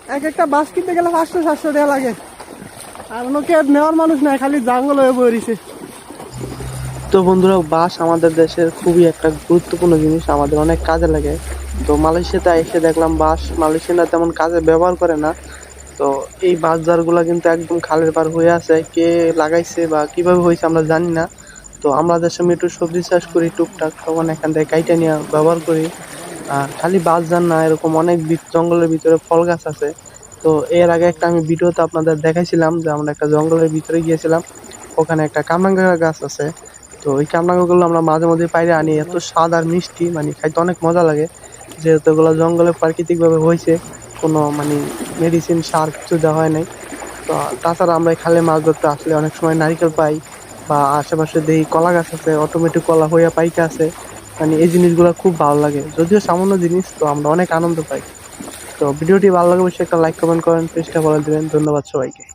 এক একটা বাস কিনতে গেলে 500-700 টাকা লাগে। আর ওকে নেওয়ার মানুষ নাই, খালি জঙ্গল হয়ে পড়েছে। তো বন্ধুরা, বাঁশ আমাদের দেশের খুবই একটা গুরুত্বপূর্ণ জিনিস, আমাদের অনেক কাজে লাগে। তো মালয়েশিয়াতে এসে দেখলাম বাঁশ মালয়েশিয়ানরা তেমন কাজে ব্যবহার করে না। তো এই বাঁশঝাড়গুলা কিন্তু একদম খালের পার হয়ে আছে, কে লাগাইছে বা কিভাবে হয়েছে আমরা জানি না। তো আমরা দেশে আমি একটু সবজি চাষ করি টুকটাক, তখন এখান থেকে কাইটা নিয়ে ব্যবহার করি। আর খালি বাঁশঝাড় না, এরকম অনেক জঙ্গলের ভিতরে ফল গাছ আছে। তো এর আগে একটা আমি ভিডিওতে আপনাদের দেখাইছিলাম যে আমরা একটা জঙ্গলের ভিতরে গিয়েছিলাম, ওখানে একটা কামরাঙ্গা গাছ আছে। তো ওই কামরাঙ্গা গুলো আমরা মাঝে মধ্যে পাইরে আনি, এত স্বাদ আর মিষ্টি, মানে খাইতে অনেক মজা লাগে। যেহেতু এগুলো জঙ্গলে প্রাকৃতিক ভাবে হয়েছে, কোনো মানে মেডিসিন সার কিছু দেওয়া হয় নাই। তো তাছাড়া আমরা এই খালে মাছ ধরতে আসলে অনেক সময় নারিকেল পাই, বা আশেপাশে দেখি কলা গাছ আছে, অটোমেটিক কলা হইয়া পাইকা আছে। মানে এই জিনিসগুলো খুব ভালো লাগে, যদিও সামান্য জিনিস, তো আমরা অনেক আনন্দ পাই। তো ভিডিওটি ভালো লাগে অবশ্যই একটা লাইক কমেন্ট করেন, চেষ্টা করে দিবেন। ধন্যবাদ সবাইকে।